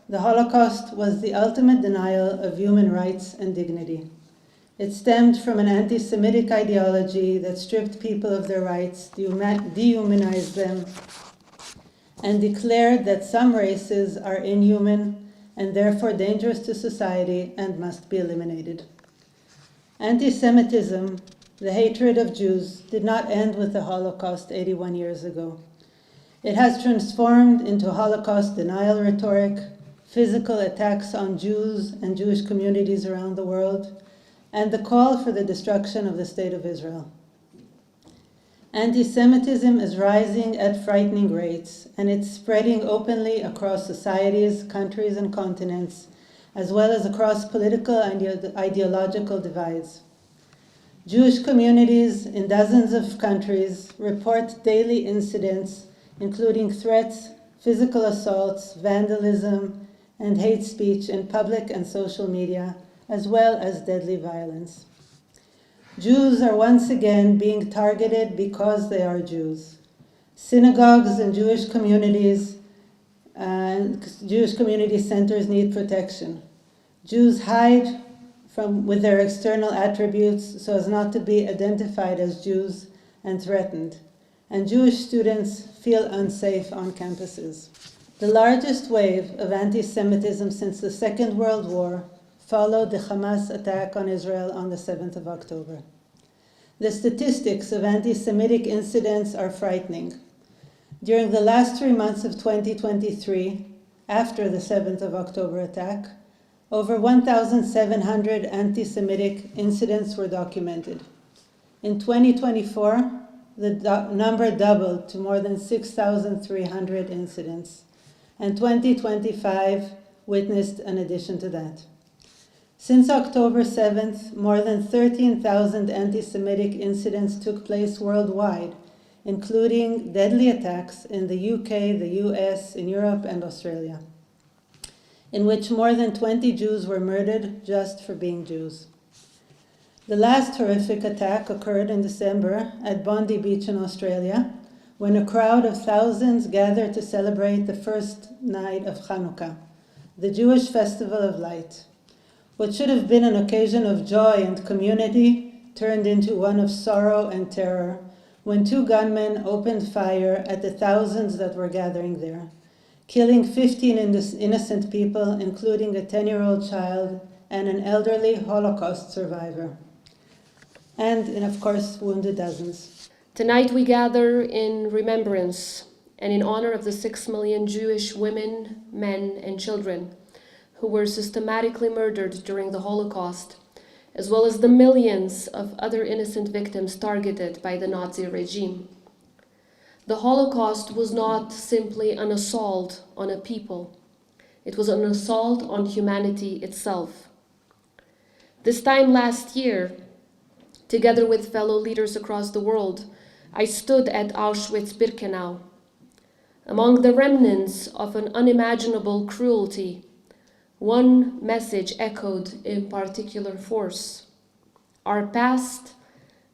the Holocaust was the ultimate denial of human rights and dignity. It stemmed from an anti-Semitic ideology that stripped people of their rights, dehumanized them, and declared that some races are inhuman and therefore dangerous to society and must be eliminated. Anti-Semitism, the hatred of Jews, did not end with the Holocaust 81 years ago. It has transformed into Holocaust denial rhetoric, physical attacks on Jews and Jewish communities around the world, and the call for the destruction of the State of Israel. Anti-Semitism is rising at frightening rates, and it's spreading openly across societies, countries, and continents, as well as across political and ideological divides. Jewish communities in dozens of countries report daily incidents, including threats, physical assaults, vandalism, and hate speech in public and social media, as well as deadly violence. Jews are once again being targeted because they are Jews. Synagogues and Jewish community centers need protection. Jews hide with their external attributes so as not to be identified as Jews and threatened. And Jewish students feel unsafe on campuses. The largest wave of anti-Semitism since the Second World War followed the Hamas attack on Israel on the 7th of October. The statistics of anti-Semitic incidents are frightening. During the last 3 months of 2023, after the 7th of October attack, over 1,700 anti-Semitic incidents were documented. In 2024, the number doubled to more than 6,300 incidents, and 2025 witnessed an addition to that. Since October 7th, more than 13,000 anti-Semitic incidents took place worldwide, including deadly attacks in the UK, the US, in Europe, and Australia, in which more than 20 Jews were murdered just for being Jews. The last horrific attack occurred in December at Bondi Beach in Australia, when a crowd of thousands gathered to celebrate the first night of Hanukkah, the Jewish festival of light. What should have been an occasion of joy and community turned into one of sorrow and terror when 2 gunmen opened fire at the thousands that were gathering there, killing 15 innocent people, including a 10-year-old child and an elderly Holocaust survivor, and of course, wounded dozens. Tonight we gather in remembrance and in honor of the 6 million Jewish women, men, and children who were systematically murdered during the Holocaust, as well as the millions of other innocent victims targeted by the Nazi regime. The Holocaust was not simply an assault on a people. It was an assault on humanity itself. This time last year, together with fellow leaders across the world, I stood at Auschwitz-Birkenau. Among the remnants of an unimaginable cruelty, one message echoed in particular force: our past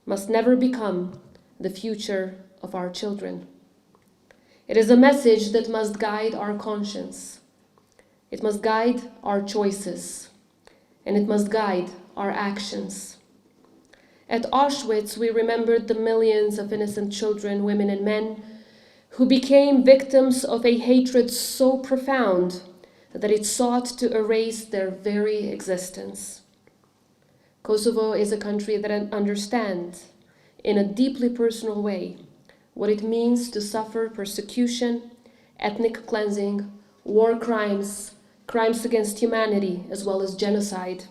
must never become the future of our children. It is a message that must guide our conscience. It must guide our choices, and it must guide our actions. At Auschwitz, we remembered the millions of innocent children, women, and men who became victims of a hatred so profound that it sought to erase their very existence. Kosovo is a country that understands, in a deeply personal way, what it means to suffer persecution, ethnic cleansing, war crimes, crimes against humanity, as well as genocide.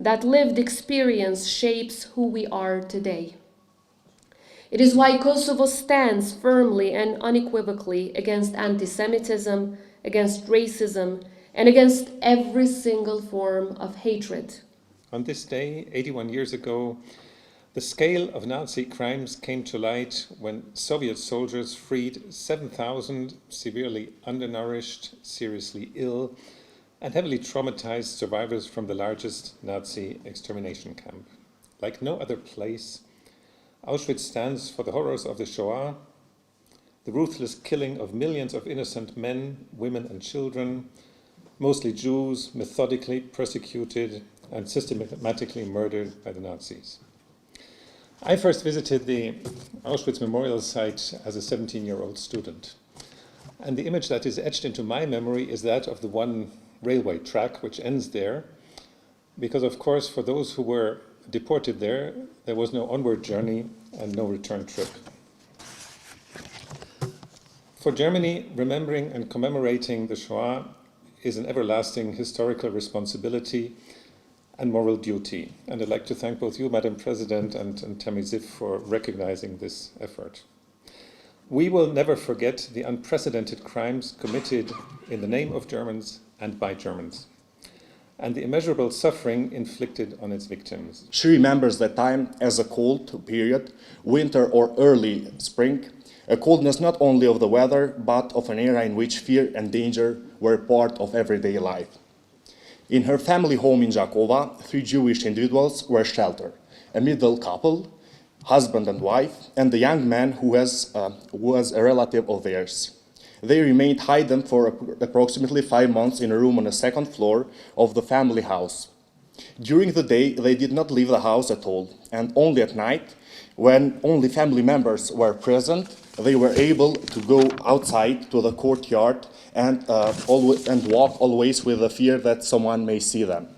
That lived experience shapes who we are today. It is why Kosovo stands firmly and unequivocally against anti-Semitism, against racism, and against every single form of hatred. On this day, 81 years ago, the scale of Nazi crimes came to light when Soviet soldiers freed 7,000 severely undernourished, seriously ill, and heavily traumatized survivors from the largest Nazi extermination camp. Like no other place, Auschwitz stands for the horrors of the Shoah, the ruthless killing of millions of innocent men, women, and children, mostly Jews, methodically persecuted and systematically murdered by the Nazis. I first visited the Auschwitz Memorial Site as a 17-year-old student. And the image that is etched into my memory is that of the one railway track which ends there, because of course for those who were deported there was no onward journey and no return trip. For Germany, remembering and commemorating the Shoah is an everlasting historical responsibility and moral duty. And I'd like to thank both you, Madam President, and Tamar Ziv for recognizing this effort. We will never forget the unprecedented crimes committed in the name of Germans and by Germans, and the immeasurable suffering inflicted on its victims. She remembers that time as a cold period, winter or early spring, a coldness not only of the weather, but of an era in which fear and danger were part of everyday life. In her family home in Jakova, 3 Jewish individuals were sheltered: a middle couple, husband and wife, and the young man who was a relative of theirs. They remained hidden for approximately 5 months in a room on the 2nd floor of the family house. During the day, they did not leave the house at all, and only at night, when only family members were present, they were able to go outside to the courtyard and walk always with the fear that someone may see them.